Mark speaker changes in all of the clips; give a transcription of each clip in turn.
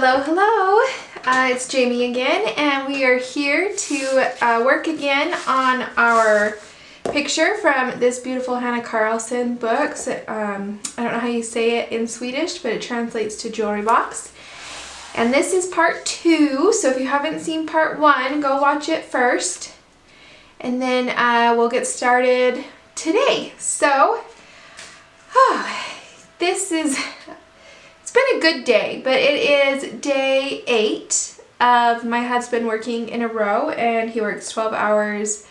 Speaker 1: Hello, hello. It's Jamie again, and we are here to work again on our picture from this beautiful Hannah Carlson book. So, I don't know how you say it in Swedish, but it translates to jewelry box. And this is part 2, so if you haven't seen part 1, go watch it first. And then we'll get started today. So, it's been a good day, but it is day 8 of my husband working in a row, and he works 12 hours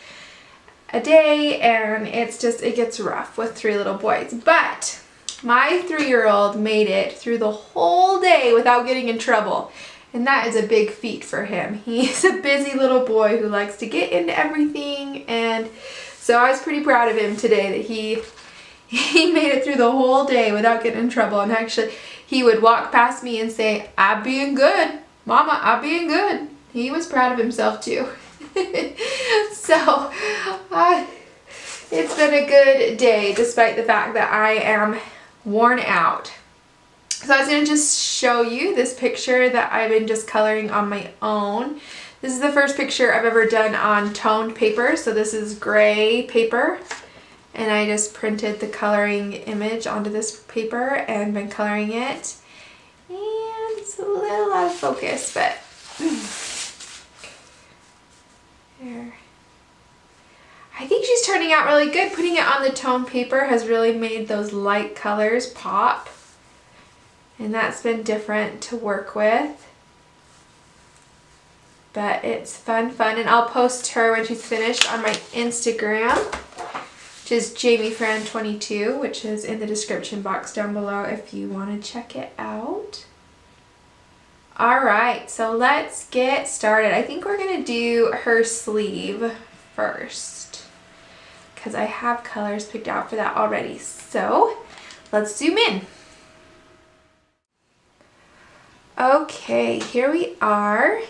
Speaker 1: a day, and it gets rough with 3 little boys. But my 3-year-old made it through the whole day without getting in trouble, and that is a big feat for him. He's a busy little boy who likes to get into everything, and so I was pretty proud of him today that he made it through the whole day without getting in trouble. And actually, he would walk past me and say, "I'm being good, Mama, I'm being good." He was proud of himself too. So, it's been a good day despite the fact that I am worn out. So I was going to just show you this picture that I've been just coloring on my own. This is the first picture I've ever done on toned paper. So this is gray paper. And I just printed the coloring image onto this paper and been coloring it. And it's a little out of focus, but there. I think she's turning out really good. Putting it on the toned paper has really made those light colors pop. And that's been different to work with. But it's fun. And I'll post her when she's finished on my Instagram, which is JamieFran22, which is in the description box down below if you want to check it out. Alright, so let's get started. I think we're going to do her sleeve first, because I have colors picked out for that already. So let's zoom in. Okay, here we are,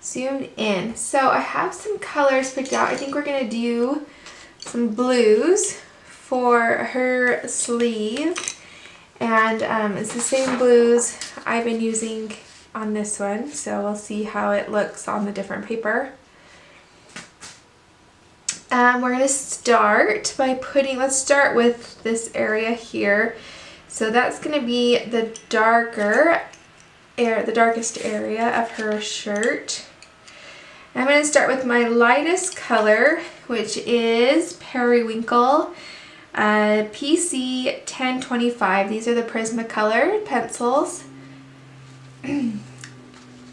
Speaker 1: zoomed in. So I have some colors picked out. I think we're going to do some blues for her sleeve, and it's the same blues I've been using on this one, so we'll see how it looks on the different paper. We're going to start by let's start with this area here. So that's going to be the darkest area of her shirt. I'm going to start with my lightest color, which is Periwinkle PC 1025. These are the Prismacolor pencils.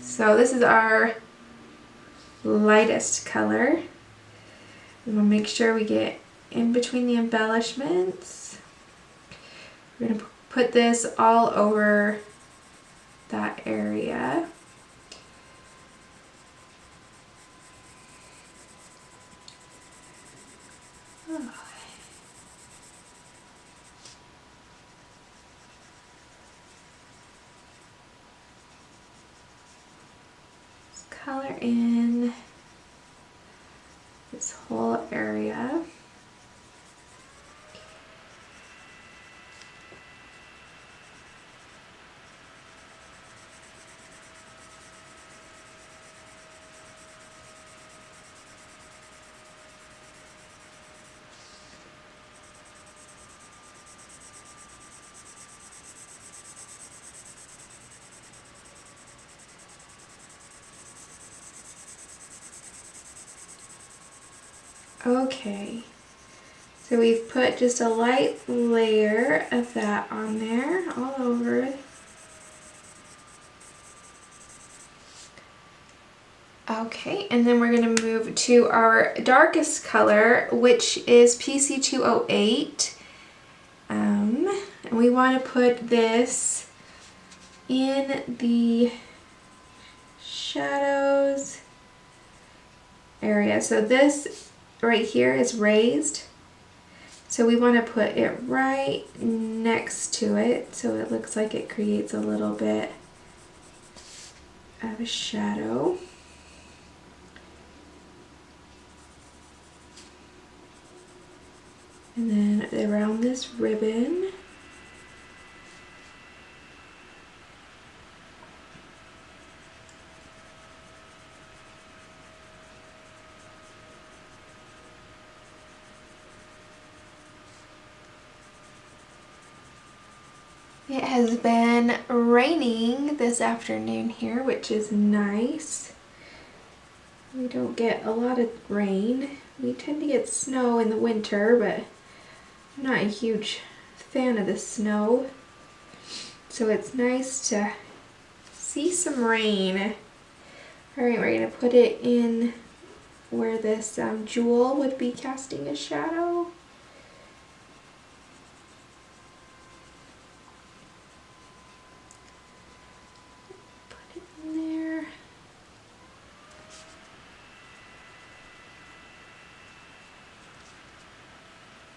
Speaker 1: So this is our lightest color. We want to make sure we get in between the embellishments. We're going to put this all over that area. Color in this whole area. Okay, so we've put just a light layer of that on there, all over. Okay, and then we're going to move to our darkest color, which is PC 208. And we want to put this in the shadows area. So this right here is raised, so we want to put it right next to it so it looks like it creates a little bit of a shadow. And then around this ribbon, It has been raining this afternoon here, which is nice. We don't get a lot of rain. We tend to get snow in the winter, but I'm not a huge fan of the snow. So it's nice to see some rain. Alright, we're going to put it in where this jewel would be casting a shadow. Put it in there.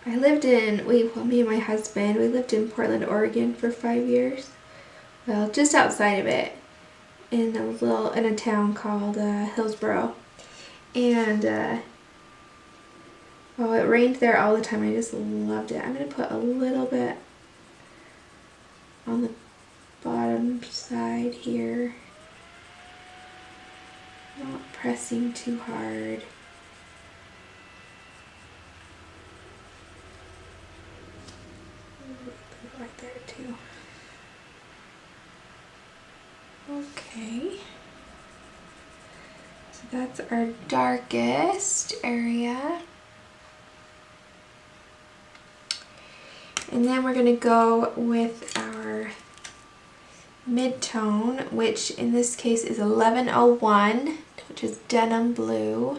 Speaker 1: I lived in, well, me and my husband, we lived in Portland, Oregon for 5 years. Well, just outside of it, in a town called Hillsboro. And well, it rained there all the time. I just loved it. I'm going to put a little bit on the bottom side here. Not pressing too hard. Right there too. Okay. So that's our darkest area. And then we're going to go with our mid-tone, which in this case is 1101, which is denim blue.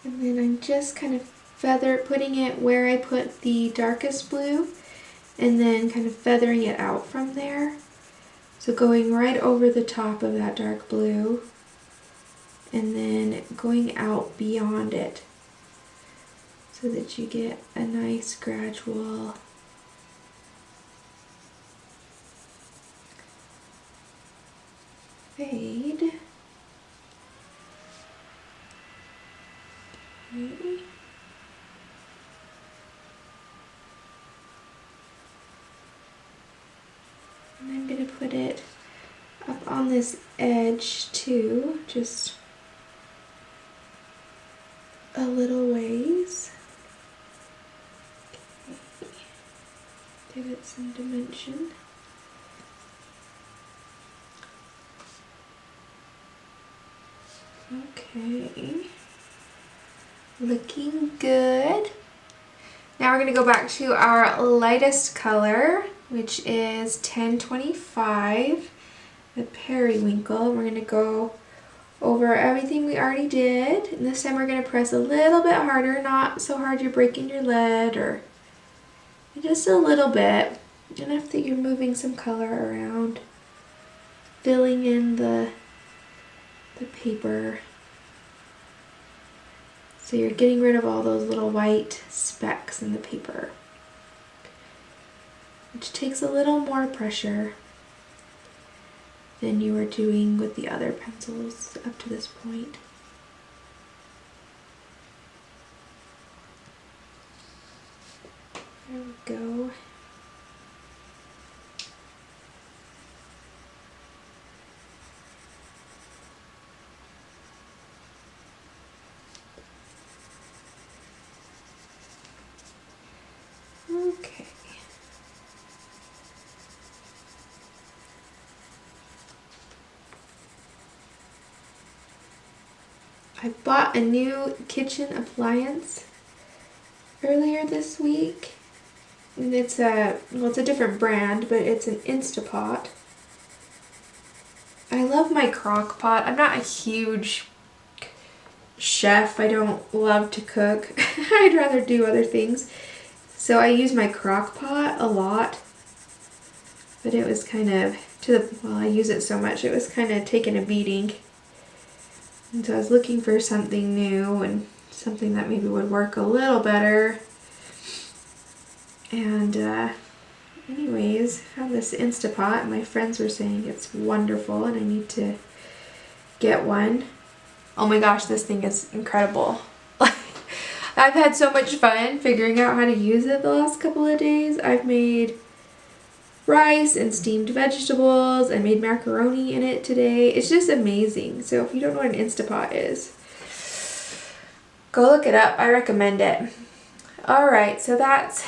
Speaker 1: And then I'm just kind of putting it where I put the darkest blue, and then kind of feathering it out from there. So going right over the top of that dark blue, and then going out beyond it, so that you get a nice gradual fade. Okay. And I'm going to put it up on this edge too, just a little ways. Okay. Give it some dimension. Okay. Looking good. Now we're going to go back to our lightest color, which is 1025, the periwinkle. We're going to go over everything we already did, and this time we're going to press a little bit harder, not so hard you're breaking your lead, or just a little bit, enough that you're moving some color around, filling in the paper. So you're getting rid of all those little white specks in the paper, which takes a little more pressure than you were doing with the other pencils up to this point. There we go. Okay. I bought a new kitchen appliance earlier this week, and it's a different brand, but it's an Instapot. I love my crock pot. I'm not a huge chef. I don't love to cook. I'd rather do other things. So I use my crock pot a lot, but it was kind of, I use it so much, it was kind of taking a beating. And so I was looking for something new and something that maybe would work a little better. And anyways, I found this Instapot, and my friends were saying it's wonderful and I need to get one. Oh my gosh, this thing is incredible. I've had so much fun figuring out how to use it the last couple of days. I've made rice and steamed vegetables. I made macaroni in it today. It's just amazing. So if you don't know what an Instapot is, go look it up. I recommend it. Alright, so that's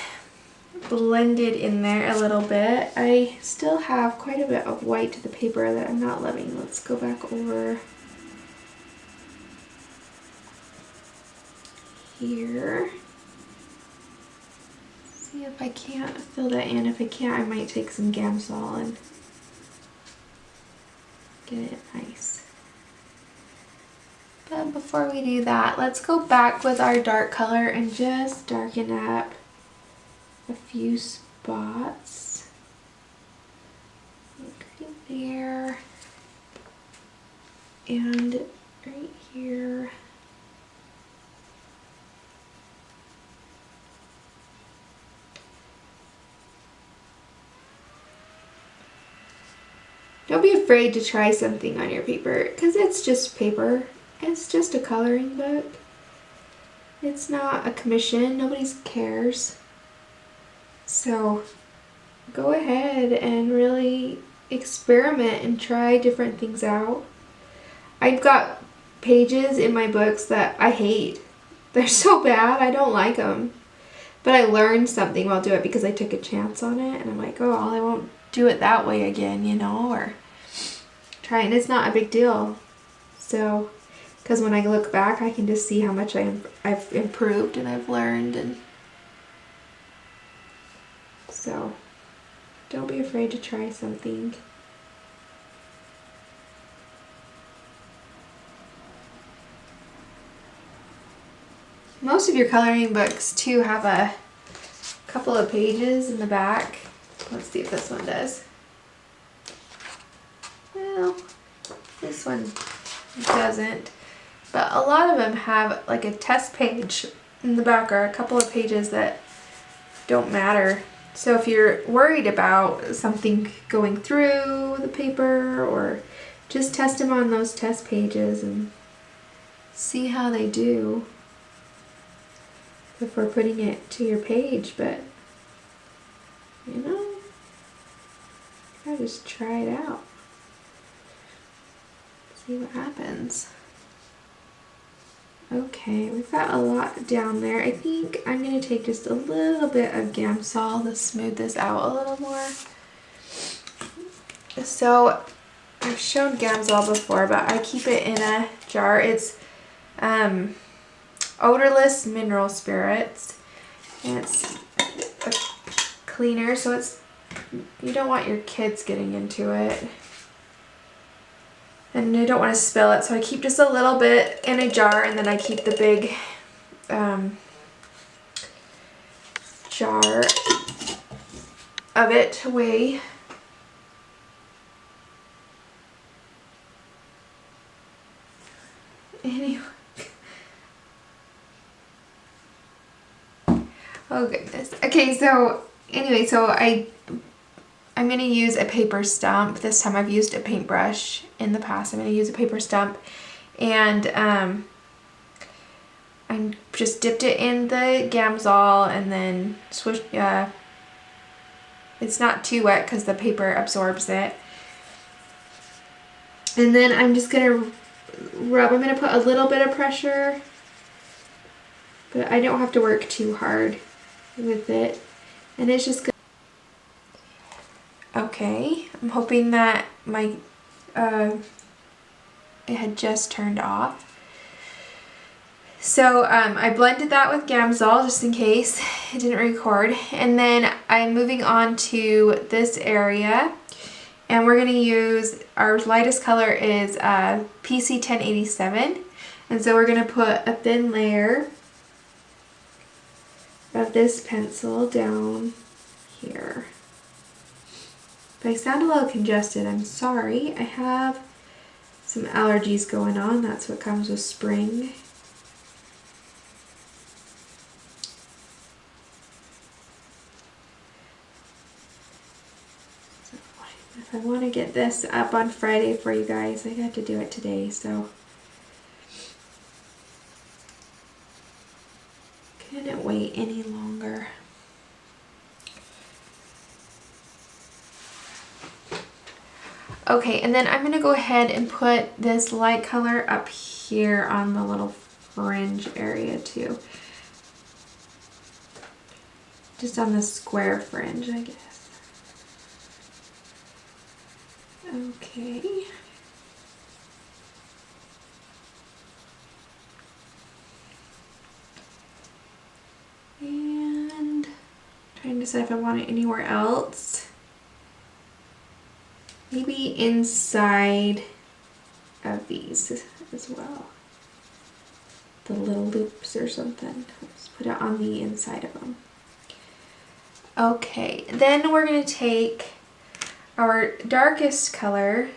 Speaker 1: blended in there a little bit. I still have quite a bit of white to the paper that I'm not loving. Let's go back over here. See if I can't fill that in. If I can't, I might take some Gambsol and get it nice. But before we do that, let's go back with our dark color and just darken up a few spots. Like right there. And right here. Don't be afraid to try something on your paper, because it's just paper. It's just a coloring book. It's not a commission. Nobody cares. So go ahead and really experiment and try different things out. I've got pages in my books that I hate. They're so bad. I don't like them. But I learned something while doing it because I took a chance on it. And I'm like, oh, I won't do it that way again, you know, or try it. And it's not a big deal. So, because when I look back, I can just see how much I've improved and I've learned. And so, don't be afraid to try something. Most of your coloring books too have a couple of pages in the back. Let's see if this one does. Well, this one doesn't. But a lot of them have like a test page in the back or a couple of pages that don't matter. So if you're worried about something going through the paper, or just test them on those test pages and see how they do before putting it to your page. But you know, I just try it out, see what happens. Okay, we've got a lot down there. I think I'm going to take just a little bit of Gambsol to smooth this out a little more. So I've shown Gambsol before, but I keep it in a jar. It's odorless mineral spirits, and it's a cleaner, so it's, you don't want your kids getting into it. And I don't want to spill it, so I keep just a little bit in a jar, and then I keep the big jar of it away. Anyway. Oh goodness. Okay, so anyway, so I'm going to use a paper stump. This time I've used a paintbrush. In the past I'm going to use a paper stump, and I just dipped it in the Gambsol and then swish. It's not too wet because the paper absorbs it. And then I'm just going to rub. I'm going to put a little bit of pressure, but I don't have to work too hard with it. And it's just good. Okay, I'm hoping that my it had just turned off. So I blended that with Gambsol just in case it didn't record, and then I'm moving on to this area, and we're going to use, our lightest color is PC 1087, and so we're going to put a thin layer of this pencil down here. If I sound a little congested, I'm sorry. I have some allergies going on. That's what comes with spring. So if I want to get this up on Friday for you guys, I got to do it today, so couldn't wait any longer. Okay, and then I'm gonna go ahead and put this light color up here on the little fringe area too. Just on the square fringe, I guess. Okay. And trying to decide if I want it anywhere else. Maybe inside of these as well. The little loops or something. Let's put it on the inside of them. Okay, then we're going to take our darkest color,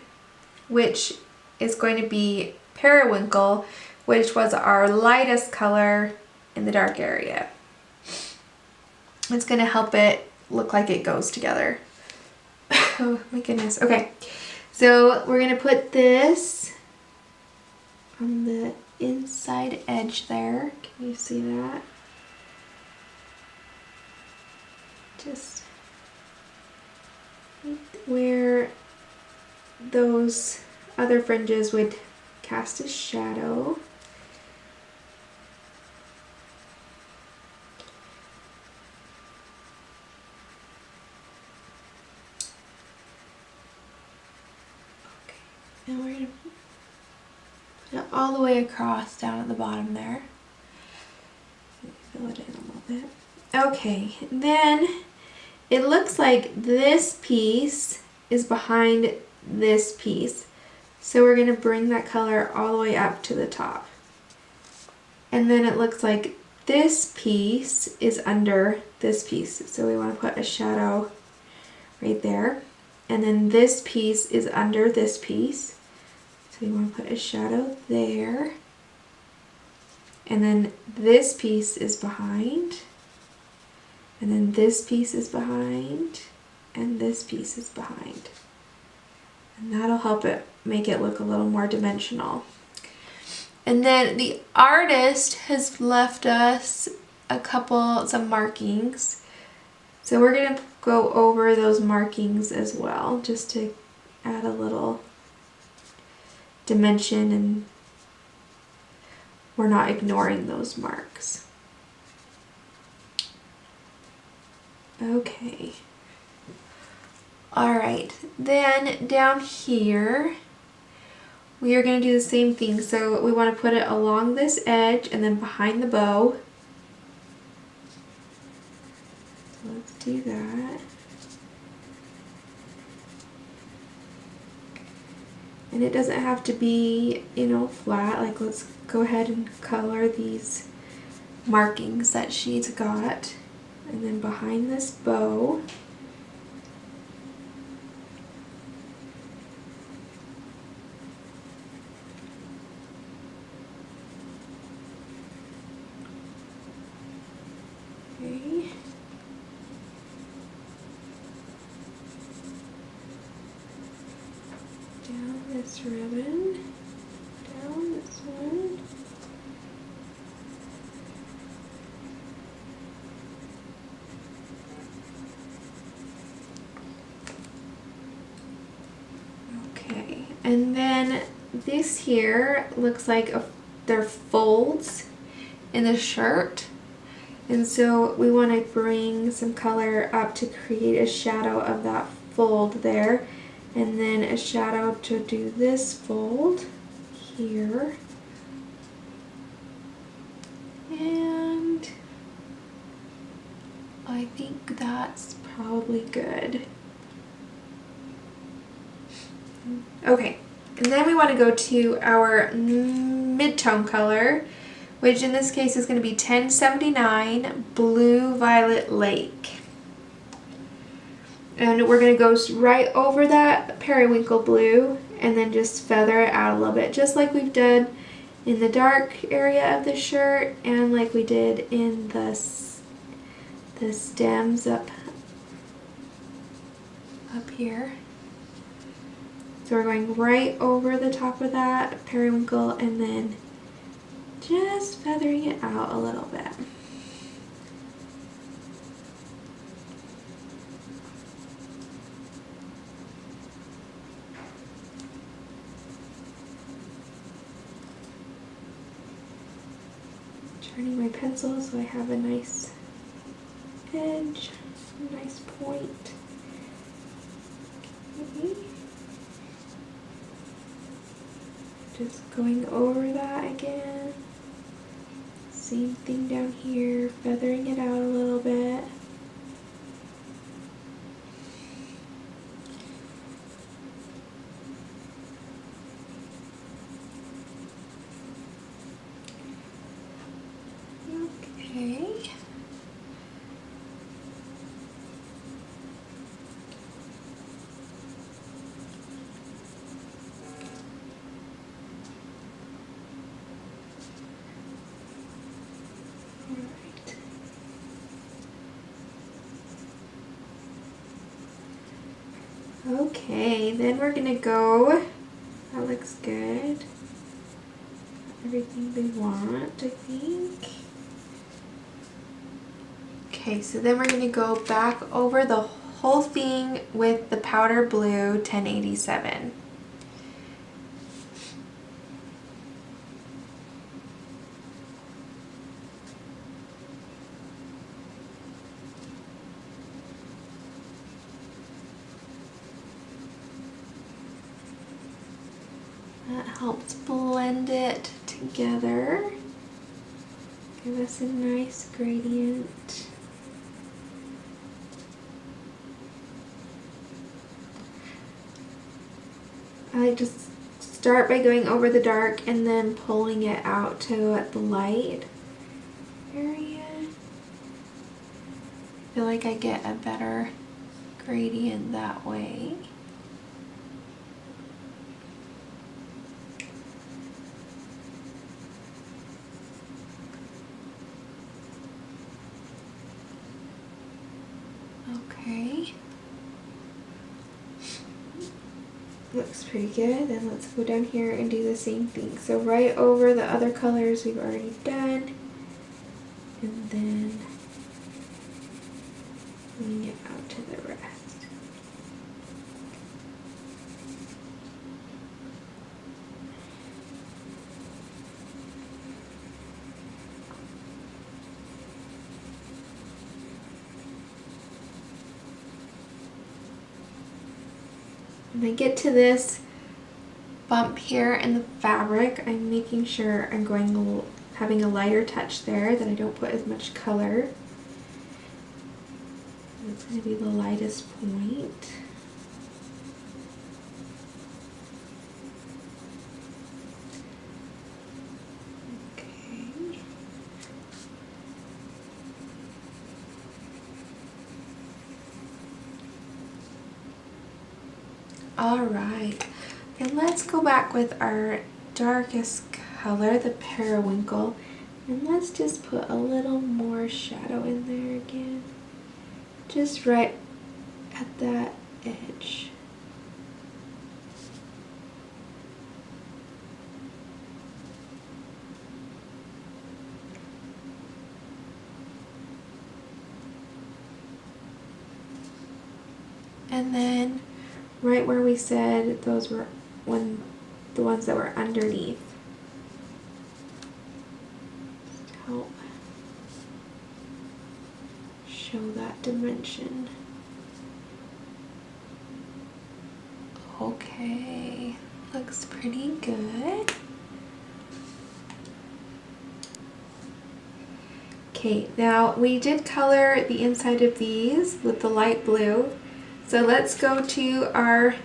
Speaker 1: which is going to be Periwinkle, which was our lightest color in the dark area. It's going to help it look like it goes together. Oh my goodness. Okay, so we're going to put this on the inside edge there. Can you see that? Just where those other fringes would cast a shadow. And we're going to put it all the way across down at the bottom there. Fill it in a little bit. Okay, then it looks like this piece is behind this piece. So we're going to bring that color all the way up to the top. And then it looks like this piece is under this piece. So we want to put a shadow right there. And then this piece is under this piece. So you want to put a shadow there. And then this piece is behind. And then this piece is behind. And this piece is behind. And that'll help it make it look a little more dimensional. And then the artist has left us some markings. So we're going to go over those markings as well, just to add a little dimension, and we're not ignoring those marks. Okay. Alright, then down here we are going to do the same thing. So we want to put it along this edge and then behind the bow. Let's do that. And it doesn't have to be, you know, flat. Like, let's go ahead and color these markings that she's got. And then behind this bow. Okay. Down this ribbon, down this one. Okay, and then this here looks like they're folds in the shirt. And so we want to bring some color up to create a shadow of that fold there. And then a shadow to do this fold here. And I think that's probably good. Okay, and then we want to go to our mid-tone color, which in this case is going to be 1079 Blue Violet Lake. And we're going to go right over that periwinkle blue and then just feather it out a little bit, just like we've done in the dark area of the shirt and like we did in the stems up here. So we're going right over the top of that periwinkle and then just feathering it out a little bit. turning my pencil so I have a nice edge, a nice point. Okay. Just going over that again. Same thing down here, feathering it out a little bit. Okay. Okay, then we're gonna go, that looks good. Everything we want, I think. Okay, so then we're gonna go back over the whole thing with the powder blue 1087. That helps blend it together. Give us a nice gradient. I like to start by going over the dark and then pulling it out to the light area. I feel like I get a better gradient that way. Okay. Looks pretty good. Then let's go down here and do the same thing. So right over the other colors we've already done. And then bring it out to the rest. When I get to this bump here in the fabric, I'm making sure I'm having a lighter touch there, that I don't put as much color. It's going to be the lightest point. Okay. Alright, and let's go back with our darkest color, the periwinkle, and let's just put a little more shadow in there again, just right at that edge. And then right where we said those were the ones that were underneath. Just help show that dimension. Okay, looks pretty good. Okay, now we did color the inside of these with the light blue. So let's go to our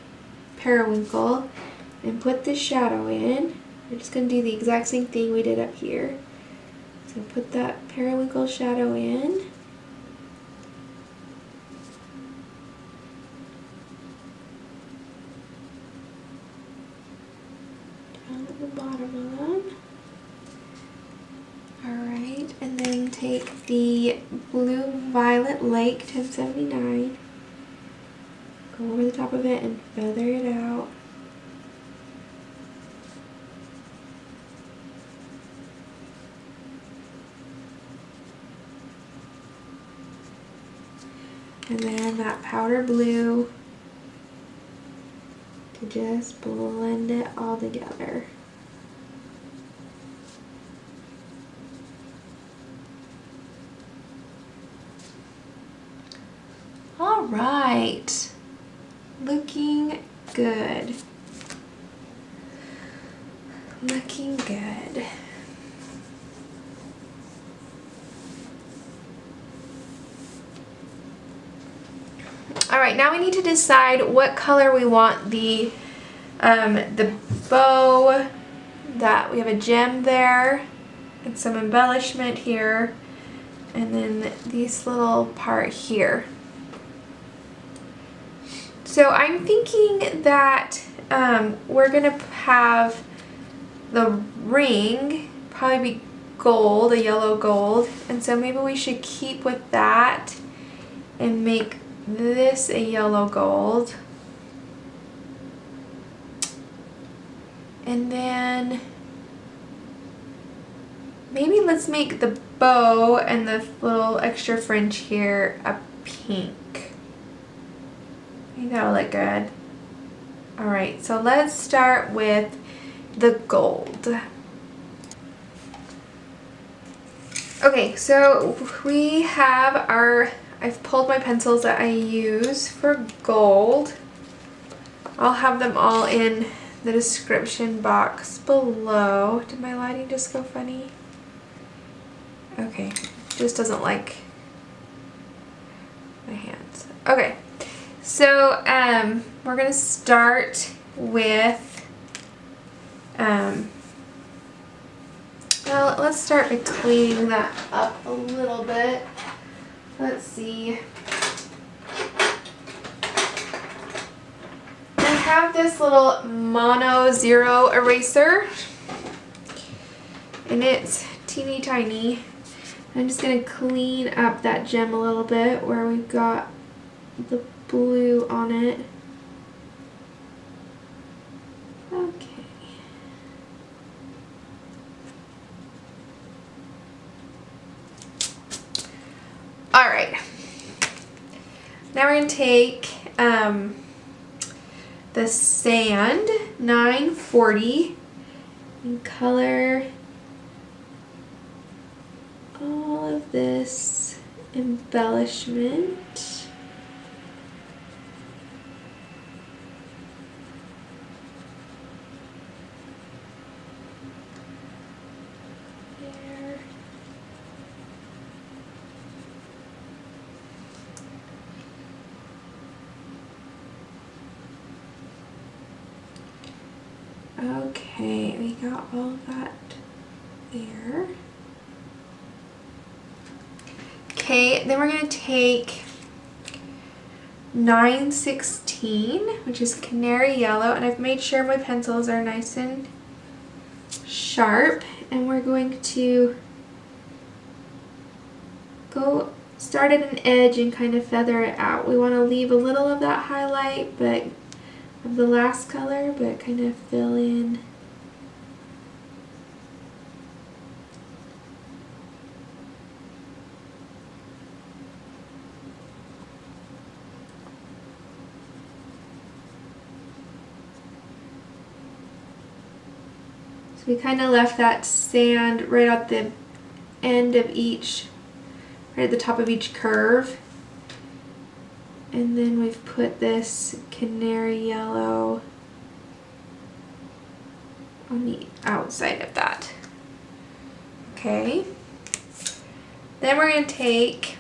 Speaker 1: periwinkle and put the shadow in. We're just going to do the exact same thing we did up here. So put that periwinkle shadow in. Down at the bottom of them. Alright, and then take the Blue Violet Lake 1079. Go over the top of it and feather it out. And then that powder blue to just blend it all together. right. Looking good. Looking good. All right, now we need to decide what color we want the bow. That we have a gem there and some embellishment here, and then this little part here. So I'm thinking that we're gonna have the ring probably be gold, a yellow gold, and so maybe we should keep with that and make this a yellow gold. And then maybe let's make the bow and the little extra fringe here a pink. I think that'll look good. Alright, so let's start with the gold. Okay, so we have I've pulled my pencils that I use for gold. I'll have them all in the description box below. Did my lighting just go funny? Okay, just doesn't like my hands. Okay, so we're gonna start with well, let's start by cleaning that up a little bit. Let's see. I have this little Mono Zero eraser, and it's teeny tiny. I'm just going to clean up that gem a little bit where we've got the blue on it. Okay. Alright. Now we're going to take the sand 940 and color all of this embellishment. There. Okay, we got all that there. Okay, then we're going to take 916, which is canary yellow, and I've made sure my pencils are nice and sharp, and we're going to go start at an edge and kind of feather it out. We want to leave a little of that highlight, but of the last color, but kind of fill in. We kind of left that sand right at the end of each, right at the top of each curve. And then we've put this canary yellow on the outside of that. Okay. Then we're going to take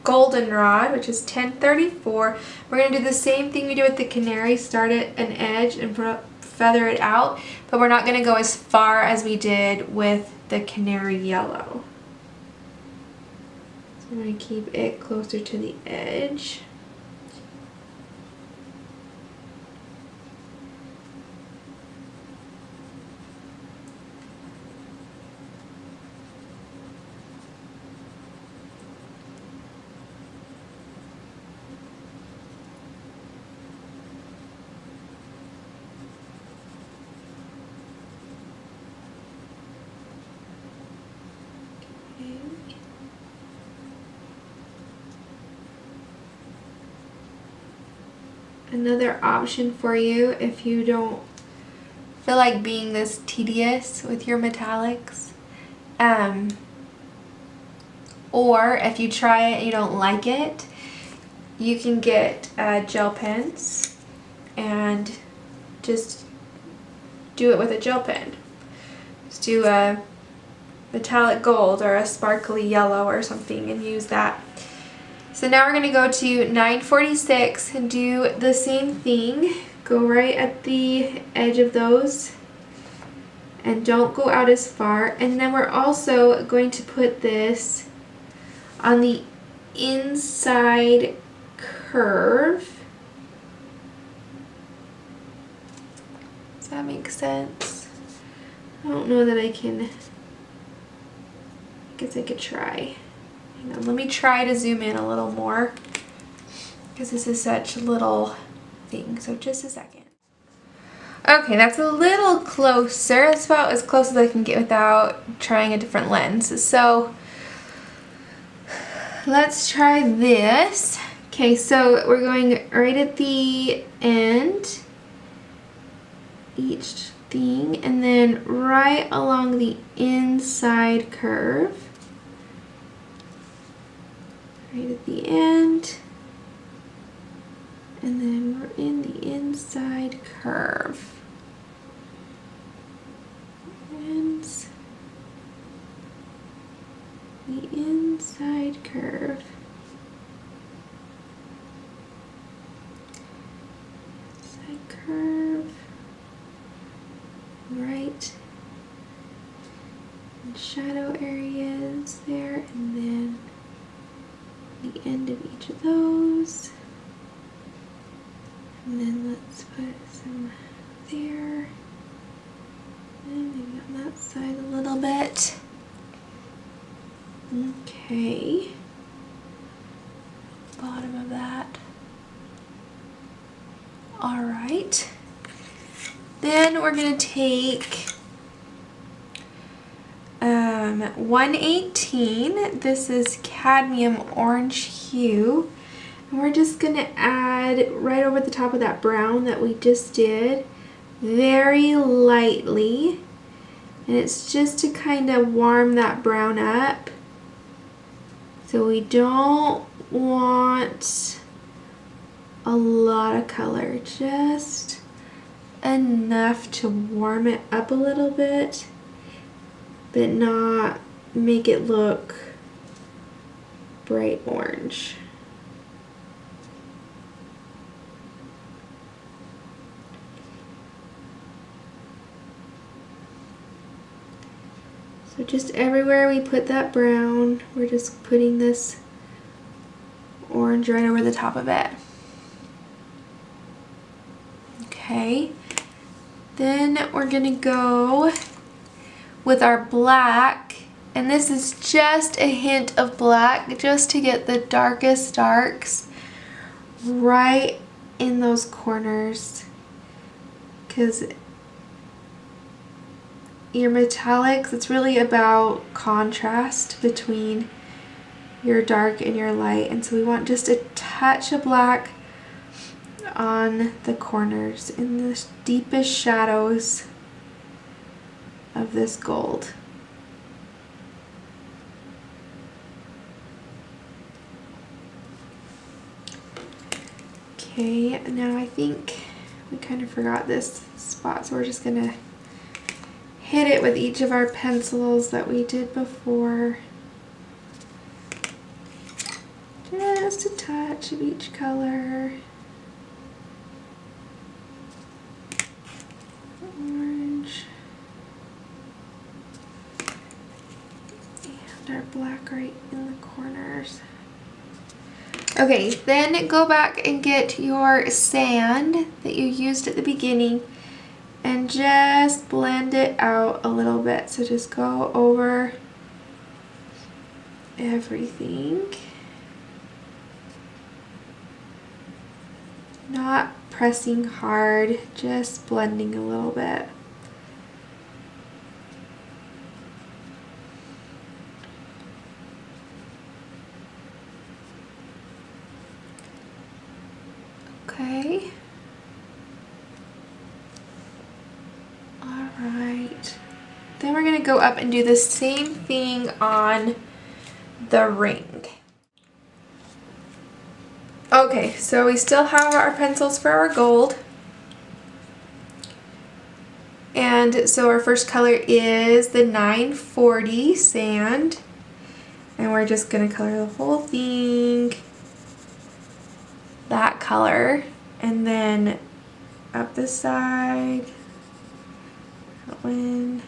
Speaker 1: goldenrod, which is 1034. We're going to do the same thing we do with the canary, start at an edge and feather it out, but we're not going to go as far as we did with the canary yellow. So I'm going to keep it closer to the edge. Another option for you if you don't feel like being this tedious with your metallics, or if you try it and you don't like it, you can get gel pens and just do it with a gel pen. Just do a metallic gold or a sparkly yellow or something and use that. So now we're going to go to 946 and do the same thing. Go right at the edge of those and don't go out as far. And then we're also going to put this on the inside curve. Does that make sense? I don't know that I can. I guess I could try. Hang on, let me try to zoom in a little more because this is such a little thing. So just a second. Okay, that's a little closer. That's about as close as I can get without trying a different lens. So let's try this. Okay, so we're going right at the end, each thing, and then right along the inside curve. Right at the end, and then we're in the inside curve. And the inside curve. Inside curve. Right. And shadow areas there, and then the end of each of those. And then let's put some there. And maybe on that side a little bit. Okay. Bottom of that. Alright. Then we're going to take 118. This is cadmium orange hue. And we're just going to add right over the top of that brown that we just did, very lightly. And it's just to kind of warm that brown up. So we don't want a lot of color, just enough to warm it up a little bit, but not make it look bright orange. So just everywhere we put that brown, we're just putting this orange right over the top of it. Okay, then we're gonna go with our black, and this is just a hint of black just to get the darkest darks right in those corners, because your metallics, it's really about contrast between your dark and your light, and so we want just a touch of black on the corners in the deepest shadows of this gold. Okay, now I think we kind of forgot this spot, so we're just gonna hit it with each of our pencils that we did before. Just a touch of each color. Orange. And our black right in the corners. Okay, then go back and get your sand that you used at the beginning and just blend it out a little bit. So just go over everything. Not pressing hard, just blending a little bit. Okay. Alright. Then we're going to go up and do the same thing on the ring. Okay. Okay, so we still have our pencils for our gold. And so our first color is the 940 sand. And we're just gonna color the whole thing that color. And then up the side, that one.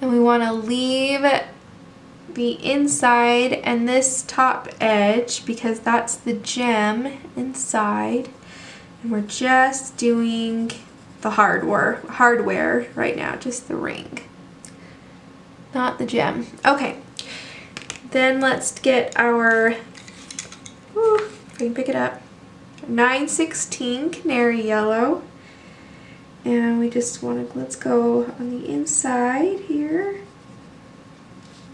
Speaker 1: And we wanna leave the inside and this top edge because that's the gem inside. And we're just doing the hardware right now, just the ring, not the gem. Okay, then let's get our, if I can pick it up, 916 canary yellow. And we just want to, let's go on the inside here,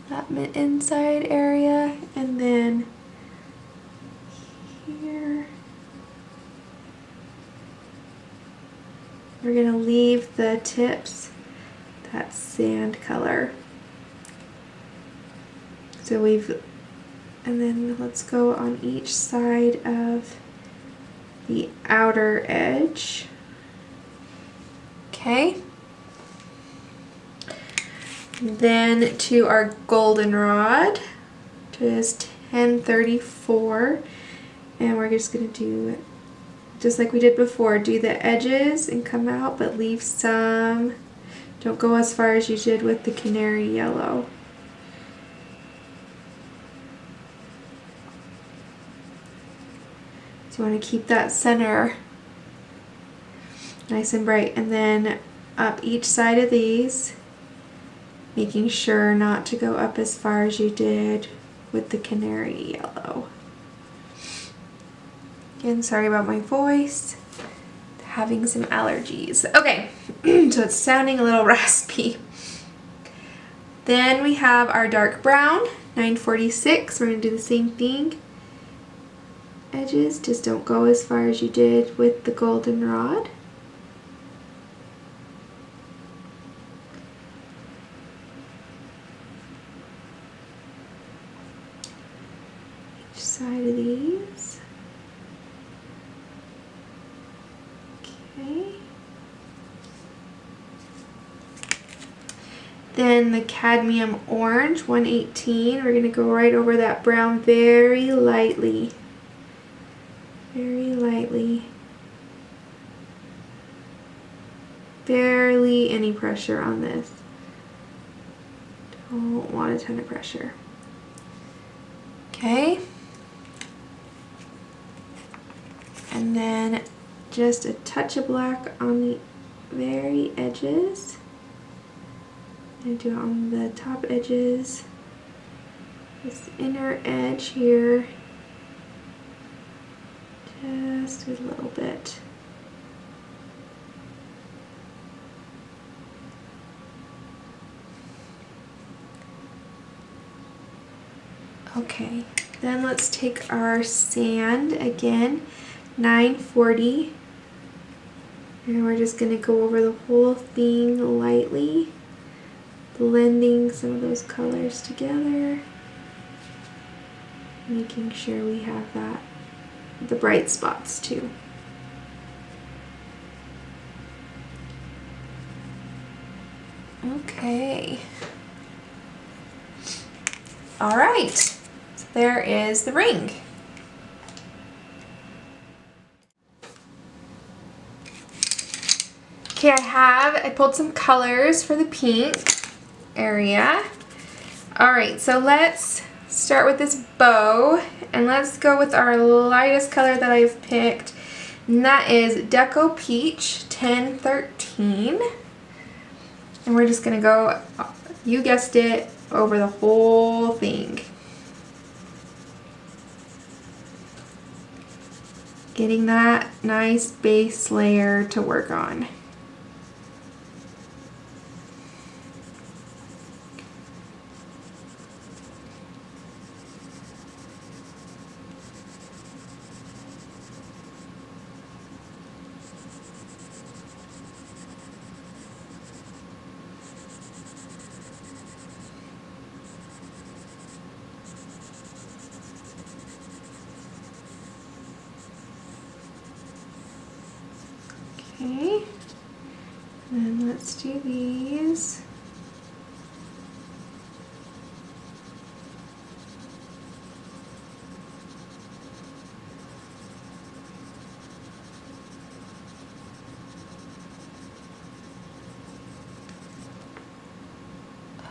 Speaker 1: that inside area, and then here. We're gonna leave the tips that sand color. So and then let's go on each side of the outer edge. Okay. Then to our goldenrod, just 1034, and we're just gonna do, just like we did before, do the edges and come out, but leave some. Don't go as far as you did with the canary yellow. So you want to keep that center nice and bright, and then up each side of these, making sure not to go up as far as you did with the canary yellow. Again, sorry about my voice, having some allergies. Okay, so it's sounding a little raspy. Then we have our dark brown, 946. We're going to do the same thing. Edges, just don't go as far as you did with the goldenrod. Each side of these. Okay. Then the cadmium orange, 118. We're going to go right over that brown very lightly. Very lightly. Barely any pressure on this. Don't want a ton of pressure. Okay. And then just a touch of black on the very edges. I'm going to do it on the top edges. This inner edge here. Just a little bit. Okay, then let's take our sand again, 940, and we're just going to go over the whole thing lightly, blending some of those colors together, making sure we have that, the bright spots too. Okay. All right, so there is the ring. Okay, I pulled some colors for the pink area. All right, so let's start with this bow, and let's go with our lightest color that I've picked, and that is Deco Peach 1013. And we're just gonna go, you guessed it, over the whole thing. Getting that nice base layer to work on. Okay. And let's do these.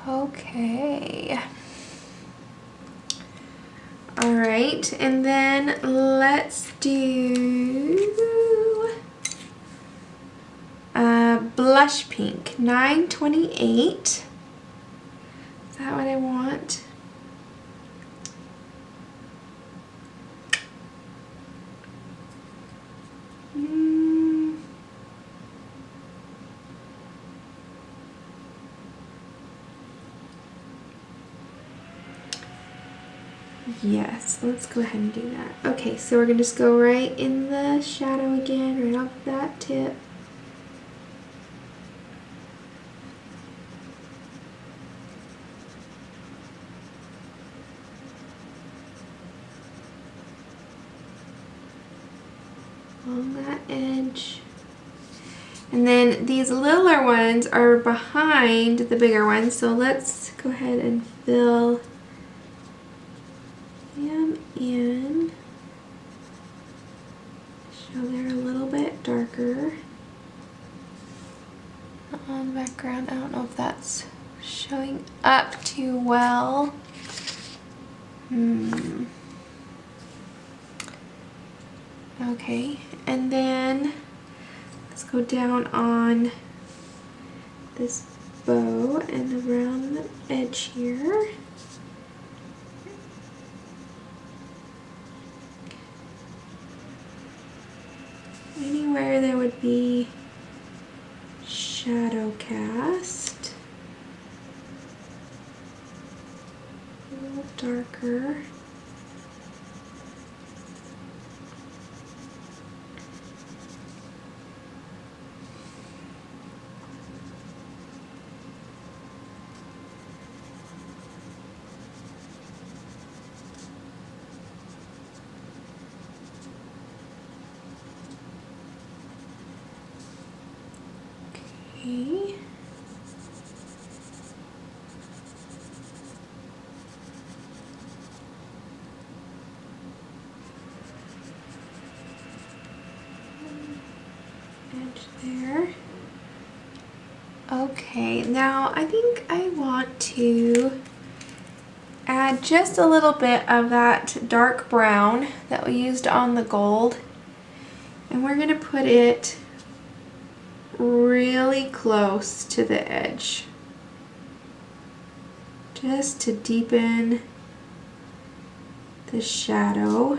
Speaker 1: Okay. All right, and then let's do blush pink, 928. Is that what I want? Yes, let's go ahead and do that. Okay, so we're gonna just go right in the shadow again, right off that tip. Along that edge. And then these littler ones are behind the bigger ones, so let's go ahead and fill them in. So they're a little bit darker on the background. I don't know if that's showing up too well. Okay, and then let's go down on this bow and around the edge here. Anywhere there would be shadow cast. A little darker. Okay. Edge there. Okay, now I think I want to add just a little bit of that dark brown that we used on the gold, and we're gonna put it really close to the edge, just to deepen the shadow.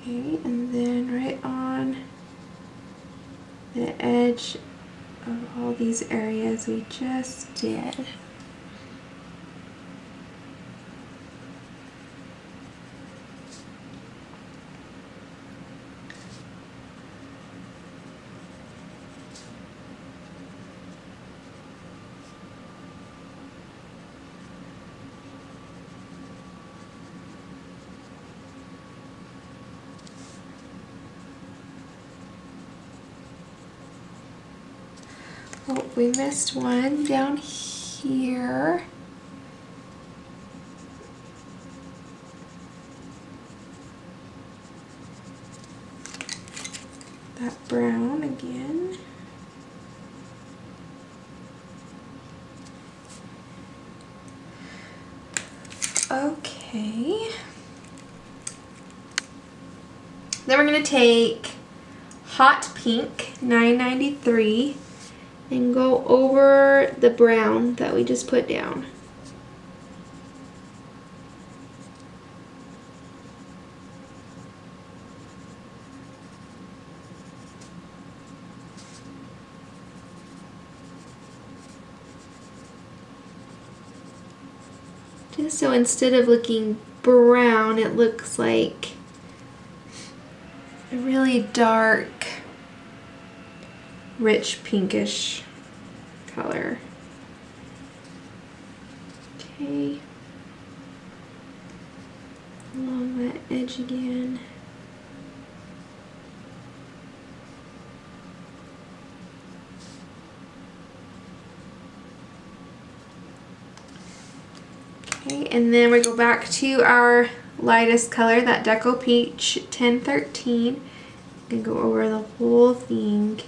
Speaker 1: Okay, and then right on the edge of all these areas we just did. Oh, we missed one down here. That brown again. Okay. Then we're going to take Hot Pink, 993. And go over the brown that we just put down. Just so instead of looking brown, it looks like a really dark, rich pinkish color. Okay. Along that edge again. Okay, and then we go back to our lightest color, that Deco Peach 1013, and go over the whole thing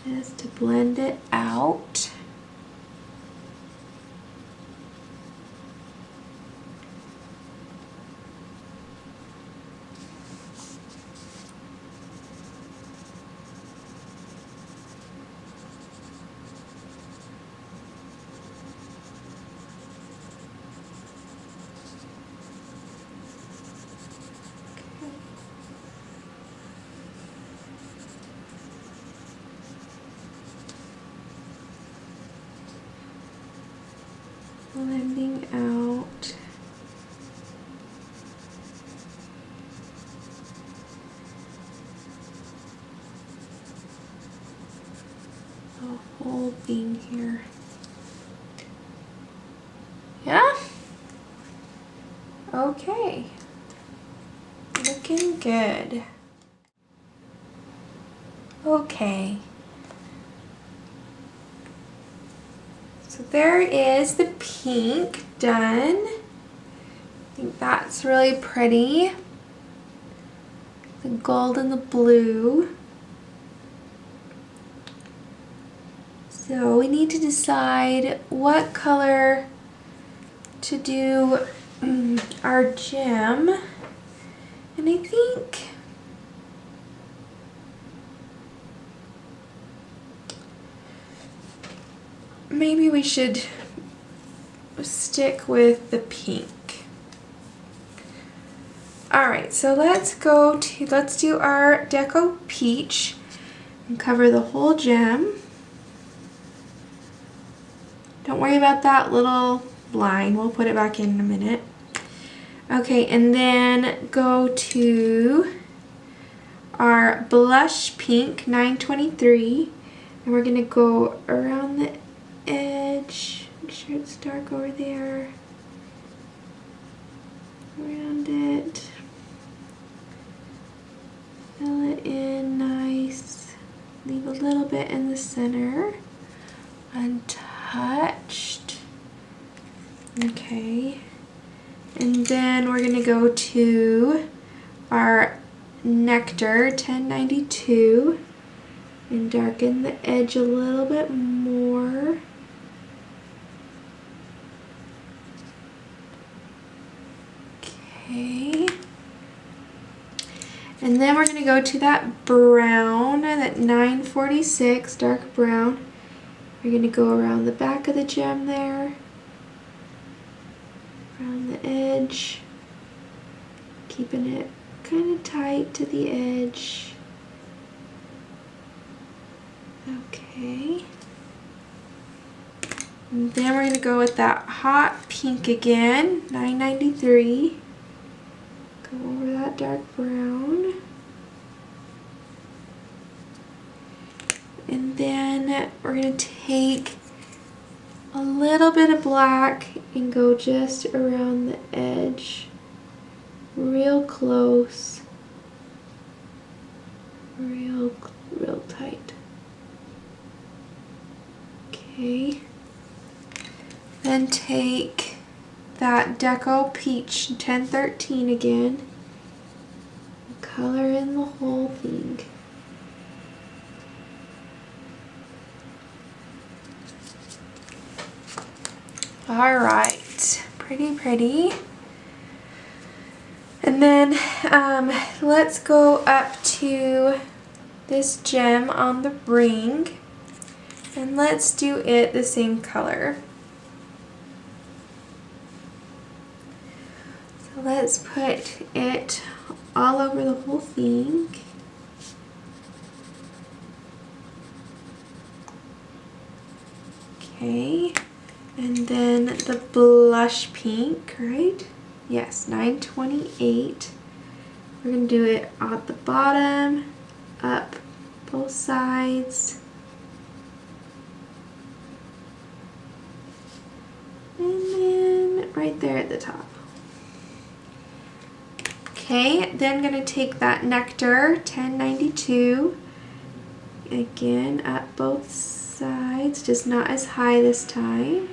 Speaker 1: just to blend it out. Blending out the whole thing here. Yeah? Okay. Looking good. Okay. So there is the pink done. I think that's really pretty. The gold and the blue. So we need to decide what color to do our gem. And I think maybe we should stick with the pink. Alright, so let's do our Deco Peach and cover the whole gem. Don't worry about that little line, we'll put it back in a minute. Okay, and then go to our Blush Pink 923, and we're going to go around the edge, make sure it's dark over there, around it, fill it in nice, leave a little bit in the center, untouched, okay, and then we're going to go to our Nectar 1092 and darken the edge a little bit more. Okay. And then we're going to go to that brown, that 946 dark brown. We're going to go around the back of the gem there, around the edge, keeping it kind of tight to the edge. Okay. And then we're going to go with that hot pink again, 993. Go over that dark brown. And then we're going to take a little bit of black and go just around the edge. Real close. Real tight. Okay. Then take that Deco Peach 1013 again. Color in the whole thing. Alright, pretty. And then let's go up to this gem on the ring and let's do it the same color. So let's put it all over the whole thing. Okay, and then the blush pink, right? Yes, 928. We're going to do it at the bottom, up both sides, and then right there at the top. Okay, then I'm going to take that Nectar 1092, again up both sides, just not as high this time.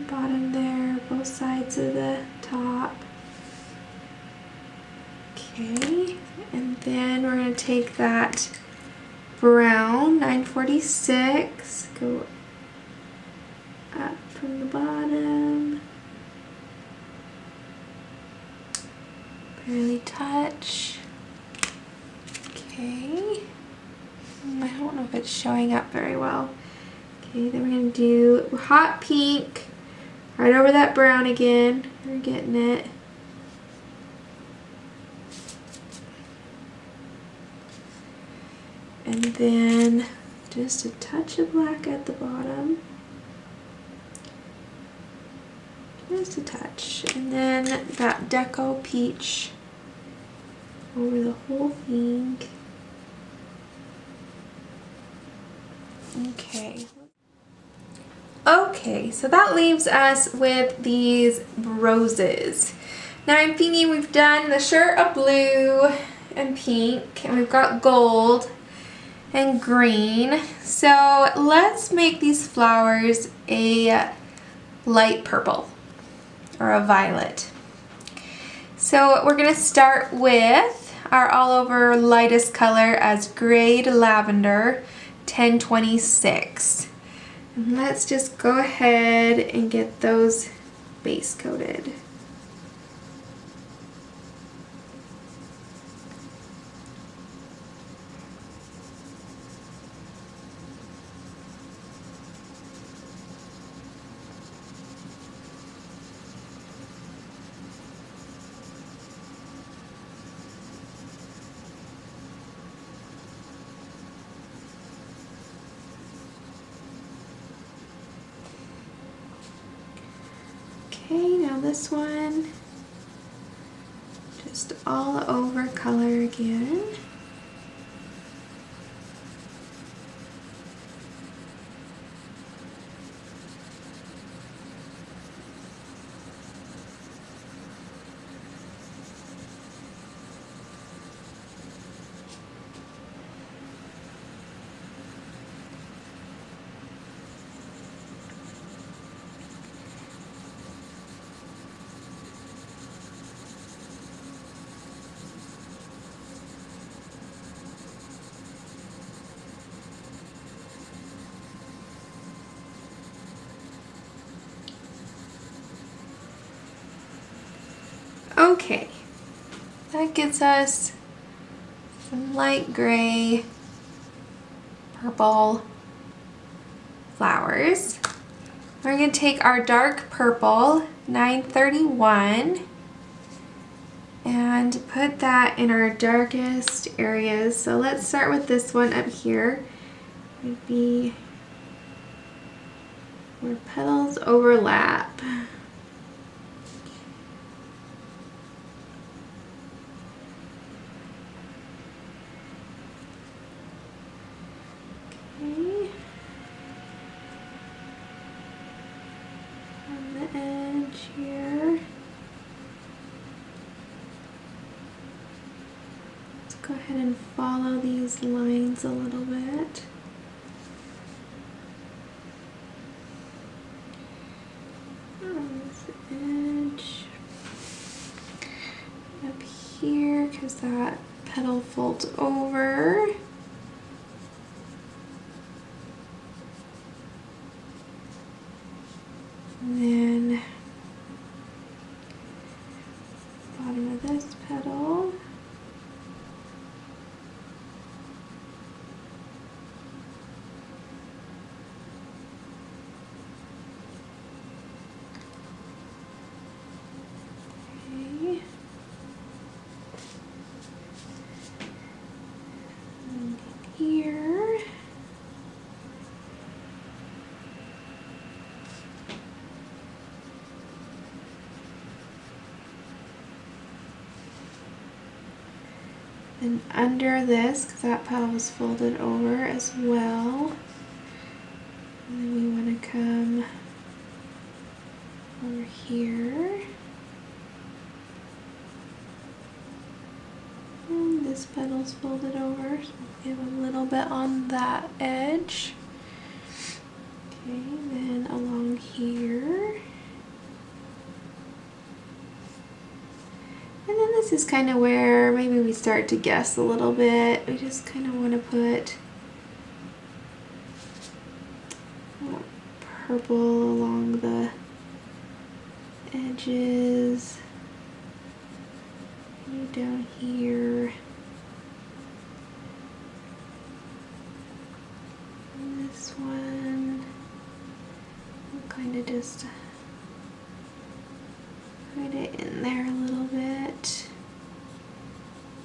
Speaker 1: Bottom there, both sides of the top. Okay, and then we're going to take that brown 946, go up from the bottom. Barely touch. Okay. I don't know if it's showing up very well. Okay, then we're going to do hot pink right over that brown again. We're getting it. And then just a touch of black at the bottom. Just a touch. And then that Deco Peach over the whole thing. Okay, so that leaves us with these roses. Now I'm thinking we've done the shirt of blue and pink, and we've got gold and green. So let's make these flowers a light purple or a violet. So we're going to start with our all over lightest color as Grade Lavender 1026. And let's just go ahead and get those base coated. Okay, now this one, just all over color again. Okay, that gives us some light gray, purple flowers. We're going to take our dark purple 931 and put that in our darkest areas. So let's start with this one up here. Would be where petals overlap. Go ahead and follow these lines a little bit. On this edge. Up here, because that petal folds over. And then bottom of this petal. Here. And under this, because that petal was folded over as well. And then we want to come over here. And this petal's folded over, so we have a little bit on that edge. Okay, then along here. And then this is kind of where maybe we start to guess a little bit. We just kind of want to put a little purple along the edges. Maybe down here. And this one. We'll kind of just put it in there a little bit.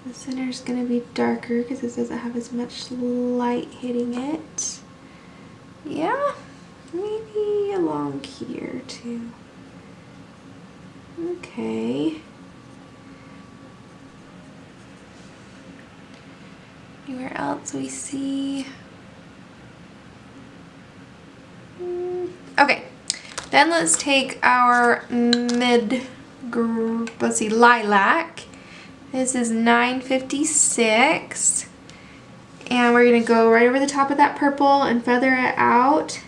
Speaker 1: The center is going to be darker because this doesn't have as much light hitting it. Yeah, maybe along here too. Okay. Anywhere else we see? Okay, then let's take our let's see, lilac. This is 956. And we're gonna go right over the top of that purple and feather it out.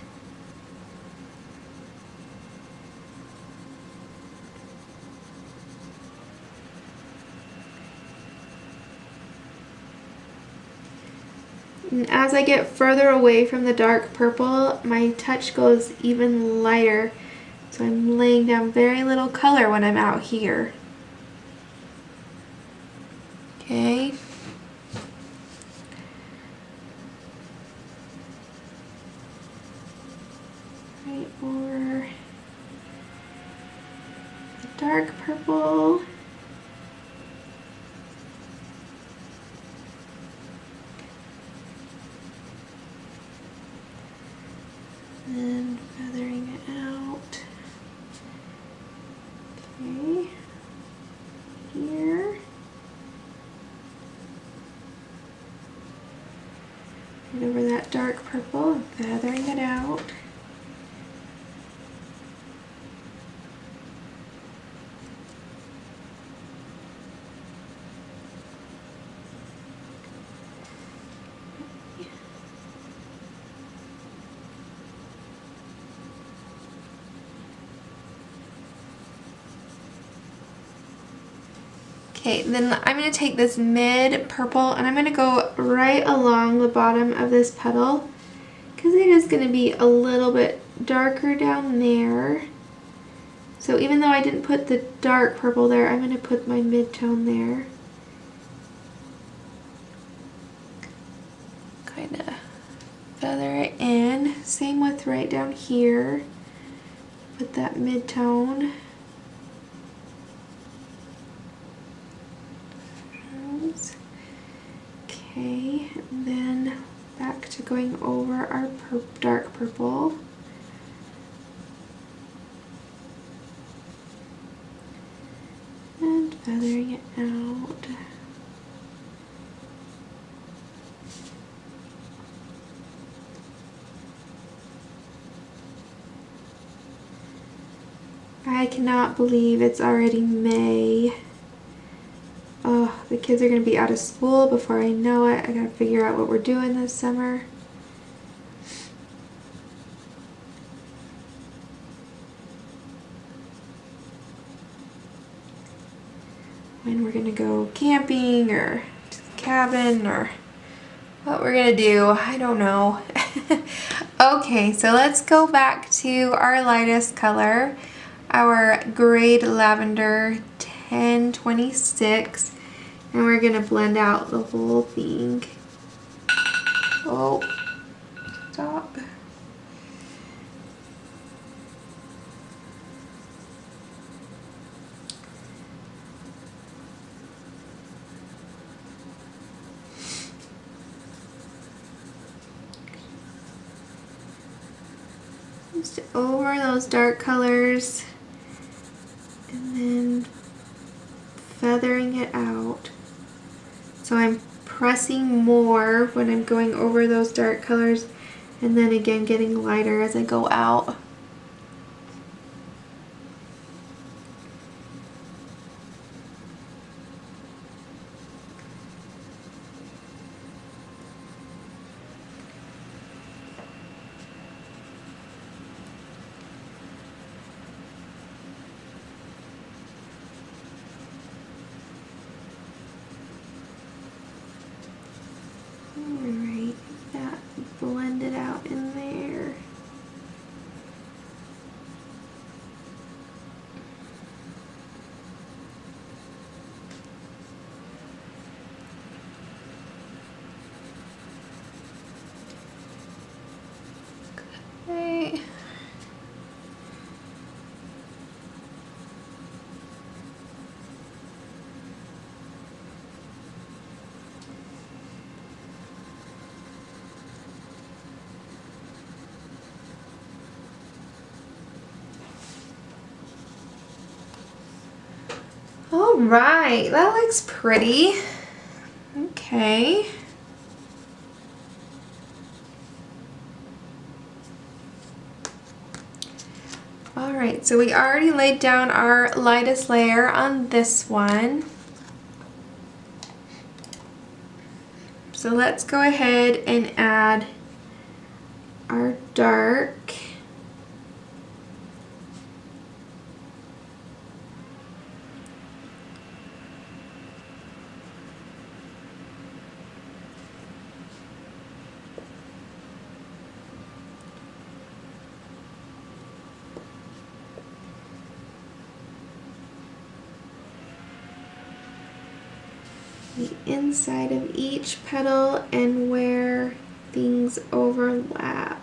Speaker 1: And as I get further away from the dark purple, my touch goes even lighter. So I'm laying down very little color when I'm out here. Okay. Right over the dark purple. And feathering it out. Okay, here. And over that dark purple and feathering it out. Okay, then I'm going to take this mid purple and I'm going to go right along the bottom of this petal because it is going to be a little bit darker down there. So even though I didn't put the dark purple there, I'm going to put my mid-tone there. Kind of feather it in. Same with right down here. Put that mid-tone. Okay, and then back to going over our dark purple. And feathering it out. I cannot believe it's already May. Oh, the kids are going to be out of school before I know it. I got to figure out what we're doing this summer. When we're going to go camping or to the cabin or what we're going to do. I don't know. Okay, so let's go back to our lightest color, our Grade Lavender 1026. And we're going to blend out the whole thing. Oh, stop. Just over those dark colors and then feathering it out. So I'm pressing more when I'm going over those dark colors, and then again getting lighter as I go out. Alright, that blended out in there. Okay. All right, that looks pretty. Okay. All right, so we already laid down our lightest layer on this one. So let's go ahead and add our dark. The inside of each petal and where things overlap.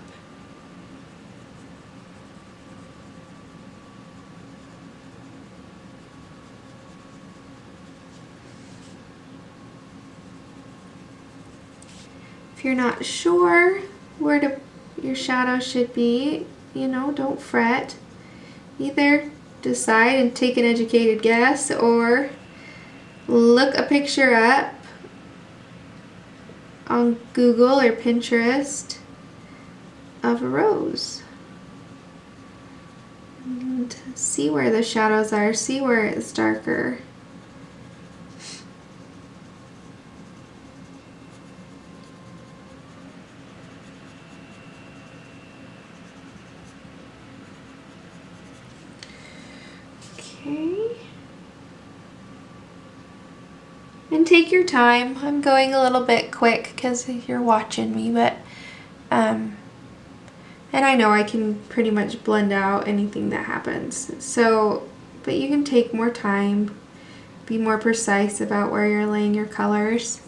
Speaker 1: If you're not sure where your shadow should be, you know, don't fret. Either decide and take an educated guess, or look a picture up on Google or Pinterest of a rose and see where the shadows are, see where it's darker. Okay. And take your time. I'm going a little bit quick because you're watching me, but and I know I can pretty much blend out anything that happens. So, but you can take more time, be more precise about where you're laying your colors.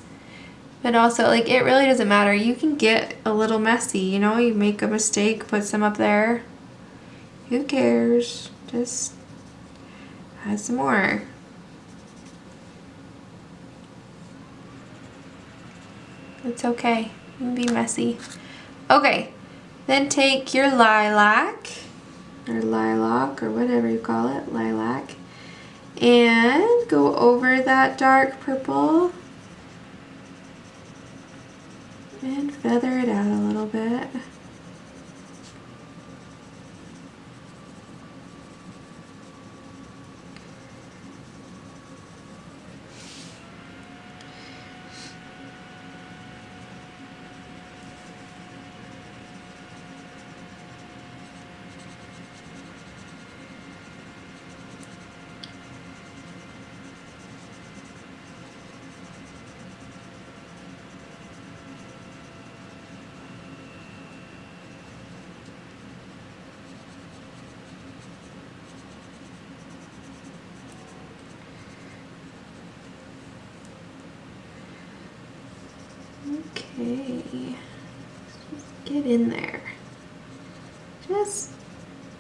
Speaker 1: But also, like, it really doesn't matter. You can get a little messy, you know, you make a mistake, put some up there. Who cares? Just add some more. It's okay. You can be messy. Okay, then take your lilac, or lilac, or whatever you call it, lilac, and go over that dark purple and feather it out a little bit. Okay, just get in there. Just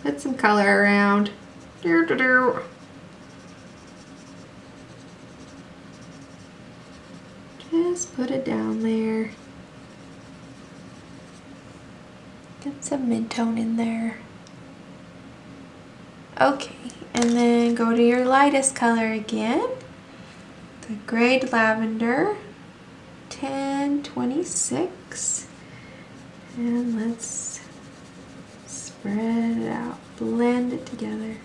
Speaker 1: put some color around. Just put it down there. Get some mid-tone in there. Okay, and then go to your lightest color again, the grayed lavender. 1026. And let's spread it out, blend it together.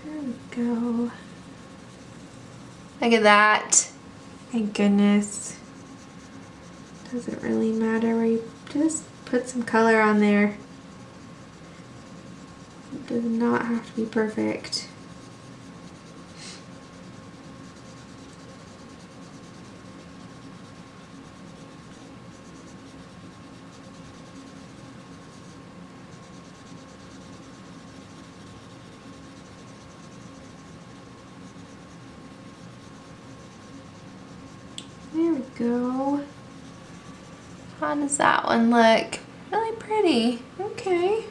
Speaker 1: There we go. Look at that. Thank goodness. Doesn't really matter where you just put some color on there. It does not have to be perfect. There we go. How does that one look? Really pretty. Okay.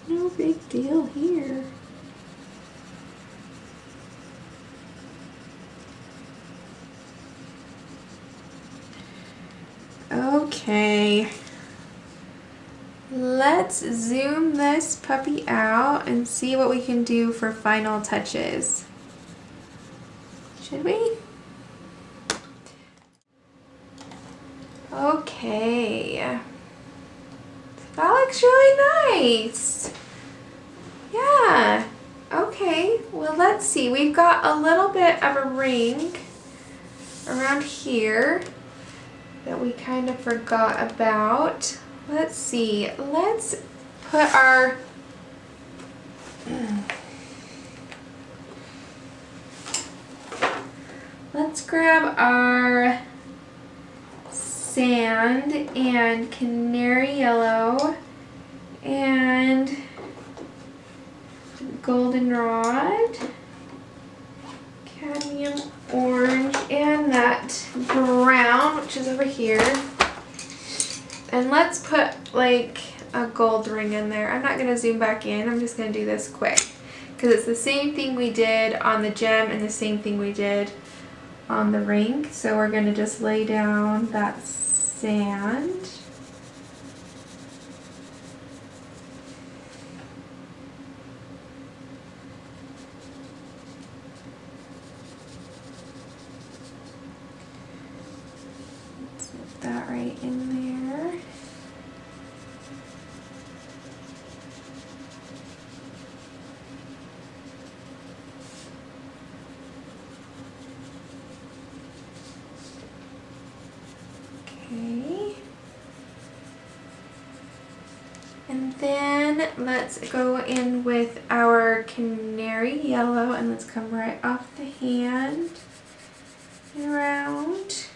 Speaker 1: No big deal here. Okay. Let's zoom this puppy out and see what we can do for final touches. Should we? Okay. That looks really nice. Yeah. Okay. Well, let's see. We've got a little bit of a ring around here that we kind of forgot about. Let's see. Let's put our let's grab our sand and canary yellow and goldenrod, cadmium orange, and that brown, which is over here. And let's put like a gold ring in there. I'm not going to zoom back in. I'm just going to do this quick because it's the same thing we did on the gem and the same thing we did on the ring. So we're going to just lay down that sand. Let's put that right in there. Okay. And then let's go in with our canary yellow and let's come right off the hand and around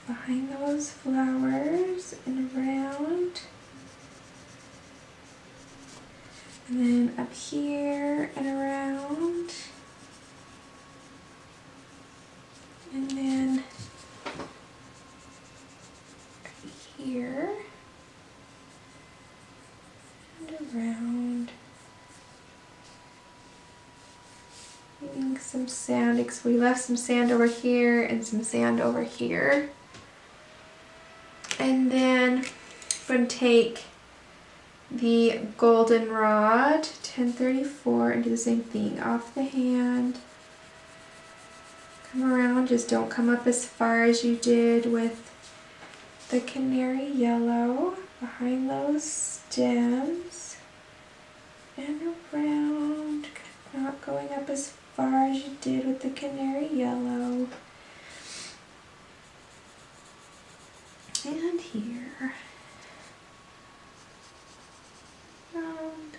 Speaker 1: behind those flowers and around. And then up here and around. And then here and around. Leaving some sand because we left some sand over here and some sand over here. And then I'm going to take the goldenrod 1034 and do the same thing off the hand. Come around, just don't come up as far as you did with the canary yellow behind those stems and around, not going up as far as you did with the canary yellow. And here. Around.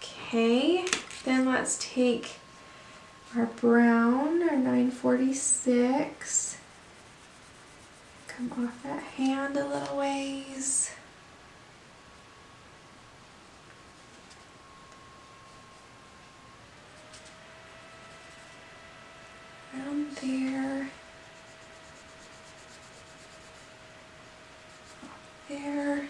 Speaker 1: Okay, then let's take our brown, our 946, come off that hand a little ways. Around there. Off there. .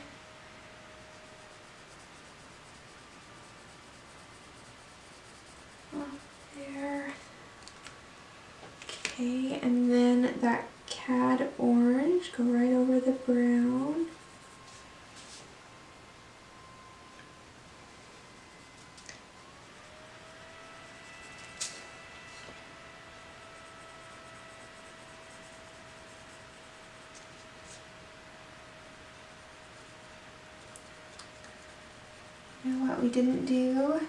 Speaker 1: Okay, and then that cad orange, go right over the brown. And what we didn't do.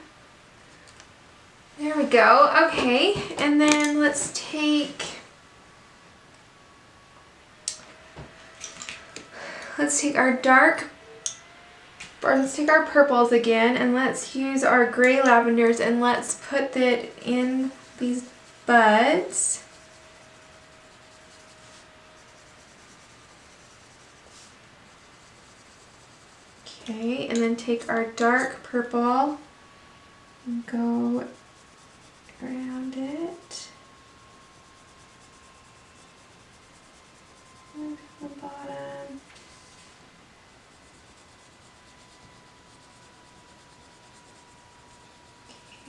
Speaker 1: There we go. Okay, and then let's take let's take our purples again, and let's use our gray lavenders, and let's put that in these buds. Okay, and then take our dark purple and go around it. And the bottom.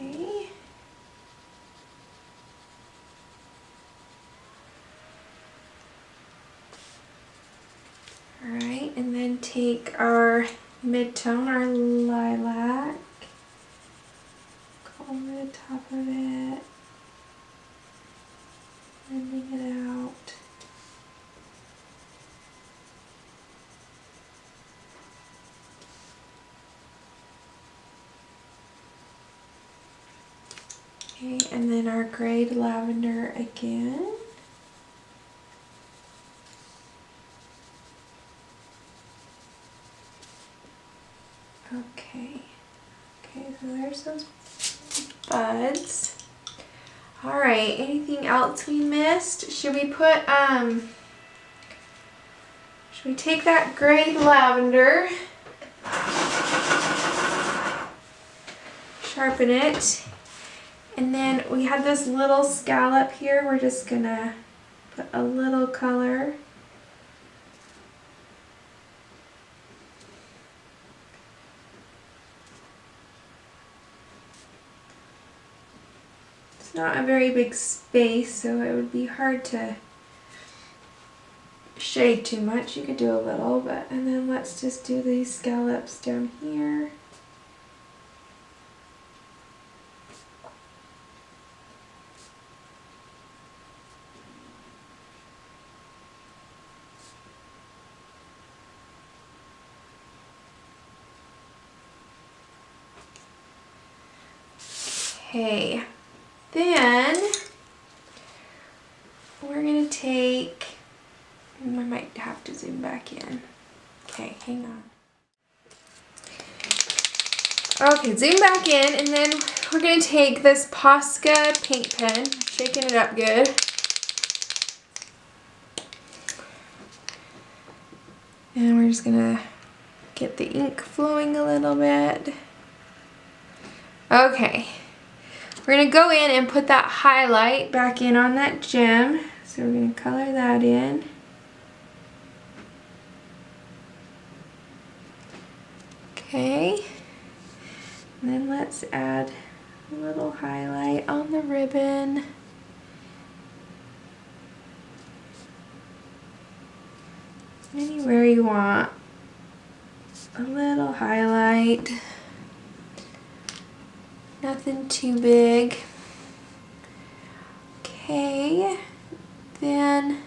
Speaker 1: Okay. Alright, and then take our mid-tone, our lilac, go over the top of it, blending it out. Okay, and then our grayed lavender again. Okay, so there's those buds. All right, anything else we missed? Should we put, should we take that gray lavender, sharpen it, and then we have this little scallop here. We're just gonna put a little color. It's not a very big space, so it would be hard to shade too much. You could do a little, and then let's just do these scallops down here. Okay, then we're gonna take, I might have to zoom back in. Okay, hang on. Okay, zoom back in, and then we're gonna take this Posca Paint Pen, shaking it up good. And we're just gonna get the ink flowing a little bit. Okay. We're going to go in and put that highlight back in on that gem. So we're going to color that in. Okay. And then let's add a little highlight on the ribbon. Anywhere you want. A little highlight. Nothing too big. Okay, then